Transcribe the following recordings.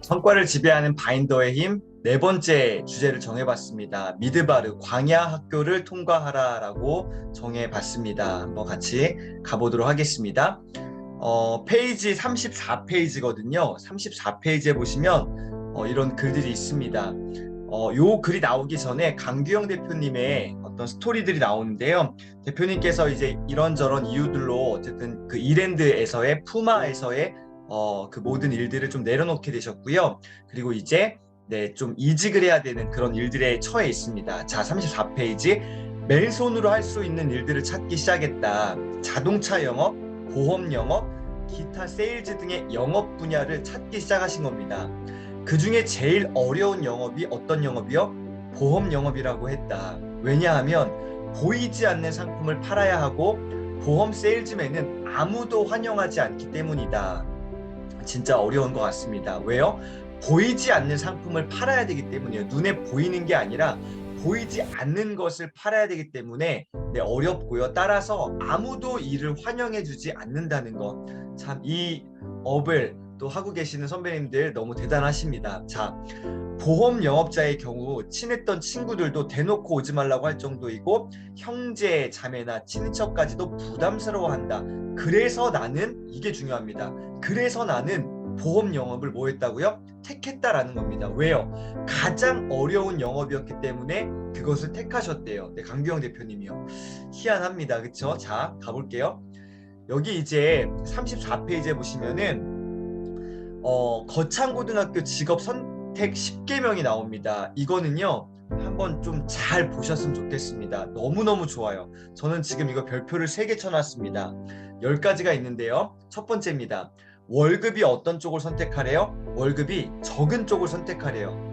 성과를 지배하는 바인더의 힘 네 번째 주제를 정해봤습니다. 미드바르 광야 학교를 통과하라라고 정해봤습니다. 한번 같이 가보도록 하겠습니다. 페이지 34페이지거든요. 34페이지에 보시면 이런 글들이 있습니다. 요 글이 나오기 전에 강규영 대표님의 어떤 스토리들이 나오는데요. 대표님께서 이제 이런저런 이유들로 어쨌든 그 이랜드에서의 푸마에서의 그 모든 일들을 좀 내려놓게 되셨고요. 그리고 이제 좀 이직을 해야 되는 그런 일들에 처해 있습니다. 자, 34페이지. 맨손으로 할 수 있는 일들을 찾기 시작했다. 자동차 영업, 보험 영업, 기타 세일즈 등의 영업 분야를 찾기 시작하신 겁니다. 그 중에 제일 어려운 영업이 어떤 영업이요? 보험 영업이라고 했다. 왜냐하면 보이지 않는 상품을 팔아야 하고 보험 세일즈맨은 아무도 환영하지 않기 때문이다. 진짜 어려운 것 같습니다. 왜요? 보이지 않는 상품을 팔아야 되기 때문이에요. 눈에 보이는 게 아니라 보이지 않는 것을 팔아야 되기 때문에 어렵고요. 따라서 아무도 이를 환영해주지 않는다는 것. 참 이 업을 또 하고 계시는 선배님들 너무 대단하십니다. 자, 보험 영업자의 경우 친했던 친구들도 대놓고 오지 말라고 할 정도이고 형제, 자매나 친인척까지도 부담스러워한다. 그래서 나는, 이게 중요합니다. 그래서 나는 보험 영업을 뭐 했다고요? 택했다라는 겁니다. 왜요? 가장 어려운 영업이었기 때문에 그것을 택하셨대요. 네, 강규영 대표님이요. 희한합니다. 그쵸? 자, 가볼게요. 여기 이제 34페이지에 보시면은 거창고등학교 직업 선택 10개명이 나옵니다. 이거는요, 한번 좀 잘 보셨으면 좋겠습니다. 너무너무 좋아요. 저는 지금 이거 별표를 3개 쳐놨습니다. 10가지가 있는데요. 첫 번째입니다. 월급이 어떤 쪽을 선택하래요? 월급이 적은 쪽을 선택하래요.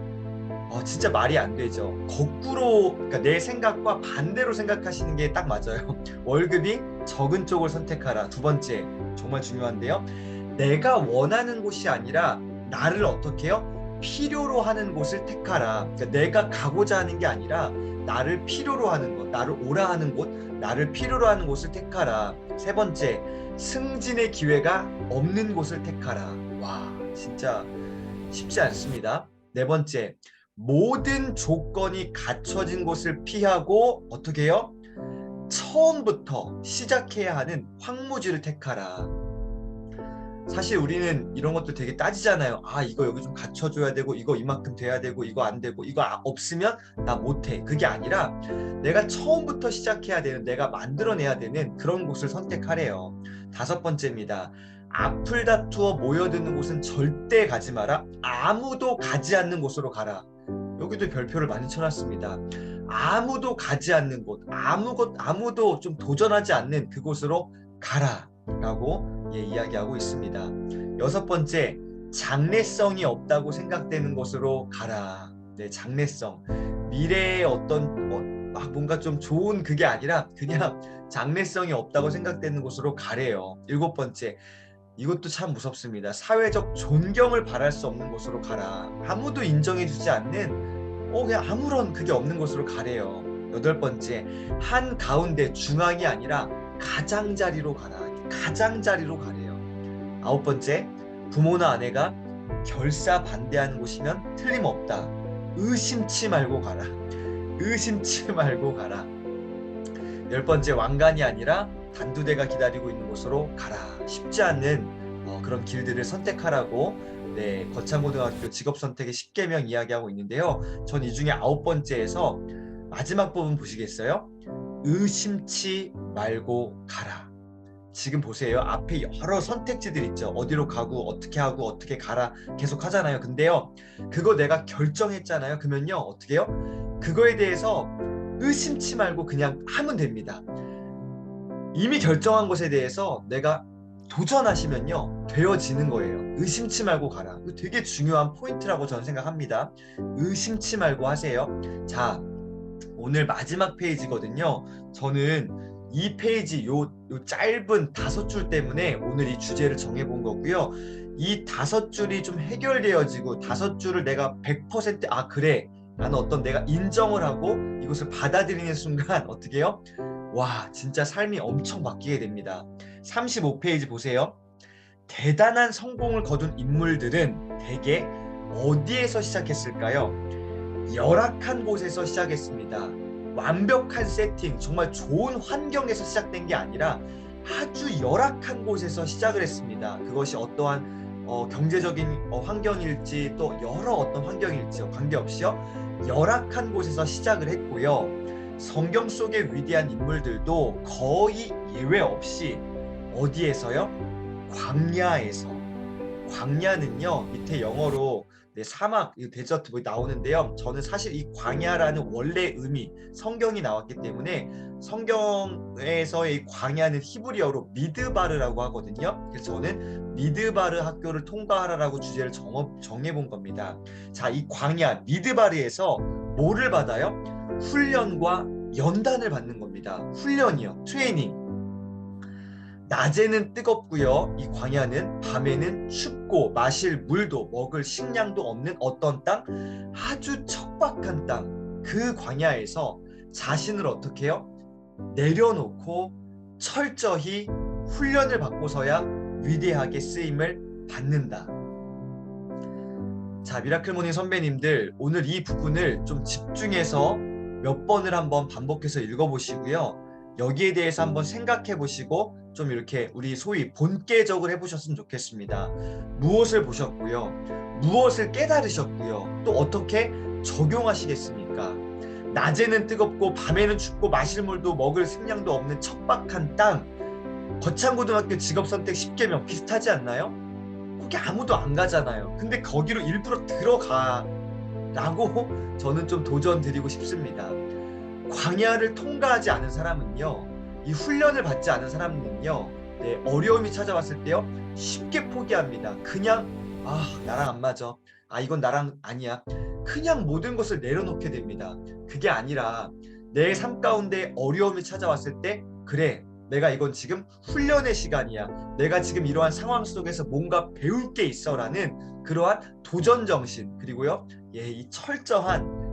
진짜 말이 안 되죠. 거꾸로, 그러니까 내 생각과 반대로 생각하시는 게 딱 맞아요. 월급이 적은 쪽을 선택하라. 두 번째, 정말 중요한데요. 내가 원하는 곳이 아니라 나를 어떻게 해요? 필요로 하는 곳을 택하라. 그러니까 내가 가고자 하는 게 아니라 나를 필요로 하는 곳, 나를 오라 하는 곳, 나를 필요로 하는 곳을 택하라. 세 번째, 승진의 기회가 없는 곳을 택하라. 와, 진짜 쉽지 않습니다. 네 번째, 모든 조건이 갖춰진 곳을 피하고 어떻게 해요? 처음부터 시작해야 하는 황무지를 택하라. 사실 우리는 이런 것도 되게 따지잖아요. 이거 여기 좀 갖춰줘야 되고, 이거 이만큼 돼야 되고, 이거 안 되고, 이거 없으면 나 못해. 그게 아니라 내가 처음부터 시작해야 되는, 내가 만들어내야 되는 그런 곳을 선택하래요. 다섯 번째입니다. 앞을 다투어 모여드는 곳은 절대 가지 마라. 아무도 가지 않는 곳으로 가라. 여기도 별표를 많이 쳐놨습니다. 아무도 가지 않는 곳, 아무도 좀 도전하지 않는 그곳으로 가라 라고 이야기하고 있습니다. 여섯 번째, 장래성이 없다고 생각되는 곳으로 가라. 네, 장래성. 미래의 어떤 뭔가 좀 좋은 그게 아니라 그냥 장래성이 없다고 생각되는 곳으로 가래요. 일곱 번째, 이것도 참 무섭습니다. 사회적 존경을 바랄 수 없는 곳으로 가라. 아무도 인정해주지 않는 그냥 아무런 그게 없는 곳으로 가래요. 여덟 번째, 한 가운데 중앙이 아니라 가장자리로 가라. 가장자리로 가래요. 아홉 번째, 부모나 아내가 결사 반대하는 곳이면 틀림없다. 의심치 말고 가라. 의심치 말고 가라. 열 번째, 왕관이 아니라 단두대가 기다리고 있는 곳으로 가라. 쉽지 않는 그런 길들을 선택하라고 거창고등학교 직업선택의 10개명 이야기하고 있는데요. 전 이 중에 아홉 번째에서 마지막 부분 보시겠어요? 의심치 말고 가라. 지금 보세요. 앞에 여러 선택지들 있죠. 어디로 가고 어떻게 하고 어떻게 가라 계속 하잖아요. 근데요, 그거 내가 결정했잖아요. 그러면요, 어떻게 해요? 그거에 대해서 의심치 말고 그냥 하면 됩니다. 이미 결정한 것에 대해서 내가 도전하시면요, 되어지는 거예요. 의심치 말고 가라. 이거 되게 중요한 포인트라고 저는 생각합니다. 의심치 말고 하세요. 자, 오늘 마지막 페이지거든요. 저는 이 페이지 요 짧은 5줄 때문에 오늘 이 주제를 정해본 거고요. 이 5줄이 좀 해결되어지고 5줄을 내가 100% 그래, 라는 어떤 내가 인정을 하고 이것을 받아들이는 순간 어떻게 해요? 와, 진짜 삶이 엄청 바뀌게 됩니다. 35페이지 보세요. 대단한 성공을 거둔 인물들은 대개 어디에서 시작했을까요? 열악한 곳에서 시작했습니다. 완벽한 세팅, 정말 좋은 환경에서 시작된 게 아니라 아주 열악한 곳에서 시작을 했습니다. 그것이 어떠한 경제적인 환경일지 또 여러 어떤 환경일지 관계없이요, 열악한 곳에서 시작을 했고요. 성경 속의 위대한 인물들도 거의 예외 없이 어디에서요? 광야에서. 광야는요, 밑에 영어로 사막, 데저트 뭐 나오는데요. 저는 사실 이 광야라는 원래 의미, 성경이 나왔기 때문에 성경에서의 이 광야는 히브리어로 미드바르라고 하거든요. 그래서 저는 미드바르 학교를 통과하라라고 주제를 정해본 겁니다. 자, 이 광야 미드바르에서 뭐를 받아요? 훈련과 연단을 받는 겁니다. 훈련이요, 트레이닝. 낮에는 뜨겁고요, 이 광야는. 밤에는 춥고 마실 물도 먹을 식량도 없는 어떤 땅, 아주 척박한 땅, 그 광야에서 자신을 어떻게 해요? 내려놓고 철저히 훈련을 받고서야 위대하게 쓰임을 받는다. 자, 미라클 모닝 선배님들, 오늘 이 부분을 좀 집중해서 몇 번을 한번 반복해서 읽어보시고요, 여기에 대해서 한번 생각해 보시고 좀 이렇게 우리 소위 본계적으로 해보셨으면 좋겠습니다. 무엇을 보셨고요, 무엇을 깨달으셨고요, 또 어떻게 적용하시겠습니까? 낮에는 뜨겁고 밤에는 춥고 마실 물도 먹을 식량도 없는 척박한 땅, 거창고등학교 직업선택 10개명 비슷하지 않나요? 거기 아무도 안 가잖아요. 근데 거기로 일부러 들어가라고 저는 좀 도전 드리고 싶습니다. 광야를 통과하지 않은 사람은요, 이 훈련을 받지 않은 사람은요, 어려움이 찾아왔을 때요, 쉽게 포기합니다. 그냥 나랑 안 맞아, 이건 나랑 아니야, 그냥 모든 것을 내려놓게 됩니다. 그게 아니라 내 삶 가운데 어려움이 찾아왔을 때, 그래, 내가 이건 지금 훈련의 시간이야, 내가 지금 이러한 상황 속에서 뭔가 배울 게 있어라는 그러한 도전정신, 그리고요, 이 철저한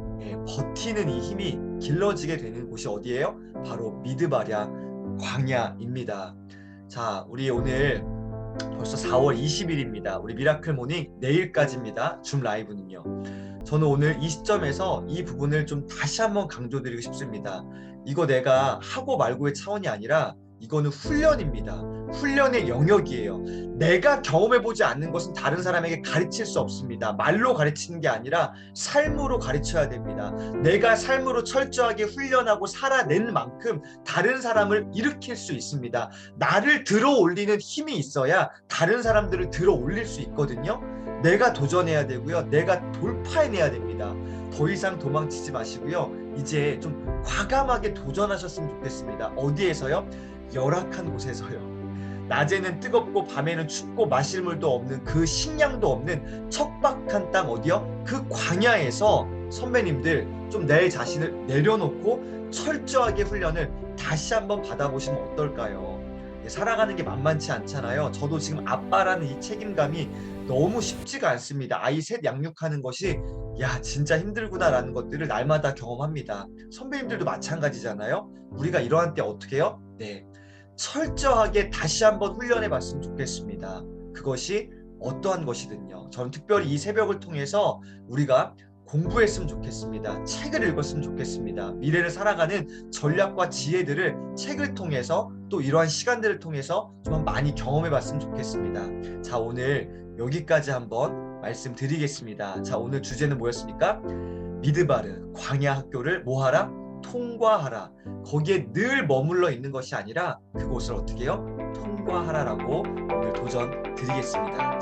버티는 이 힘이 길러지게 되는 곳이 어디예요? 바로 미드바랴 광야입니다. 자, 우리 오늘 벌써 4월 20일입니다. 우리 미라클 모닝 내일까지입니다. 줌 라이브는요. 저는 오늘 이 시점에서 이 부분을 좀 다시 한번 강조드리고 싶습니다. 이거 내가 하고 말고의 차원이 아니라 이거는 훈련입니다. 훈련의 영역이에요. 내가 경험해보지 않는 것은 다른 사람에게 가르칠 수 없습니다. 말로 가르치는 게 아니라 삶으로 가르쳐야 됩니다. 내가 삶으로 철저하게 훈련하고 살아낸 만큼 다른 사람을 일으킬 수 있습니다. 나를 들어 올리는 힘이 있어야 다른 사람들을 들어 올릴 수 있거든요. 내가 도전해야 되고요, 내가 돌파해내야 됩니다. 더 이상 도망치지 마시고요, 이제 좀 과감하게 도전하셨으면 좋겠습니다. 어디에서요? 열악한 곳에서요. 낮에는 뜨겁고 밤에는 춥고 마실 물도 없는 그 식량도 없는 척박한 땅, 어디요? 그 광야에서 선배님들 좀 내 자신을 내려놓고 철저하게 훈련을 다시 한번 받아보시면 어떨까요? 살아가는 게 만만치 않잖아요. 저도 지금 아빠라는 이 책임감이 너무 쉽지가 않습니다. 아이 셋 양육하는 것이 진짜 힘들구나라는 것들을 날마다 경험합니다. 선배님들도 마찬가지잖아요. 우리가 이러한 때 어떻게 해요? 철저하게 다시 한번 훈련해 봤으면 좋겠습니다. 그것이 어떠한 것이든요. 저는 특별히 이 새벽을 통해서 우리가 공부했으면 좋겠습니다. 책을 읽었으면 좋겠습니다. 미래를 살아가는 전략과 지혜들을 책을 통해서 또 이러한 시간들을 통해서 좀 많이 경험해 봤으면 좋겠습니다. 자, 오늘 여기까지 한번 말씀드리겠습니다. 자, 오늘 주제는 뭐였습니까? 미드바르 광야 학교를 뭐하라? 통과하라. 거기에 늘 머물러 있는 것이 아니라 그곳을 어떻게 해요? 통과하라라고 오늘 도전 드리겠습니다.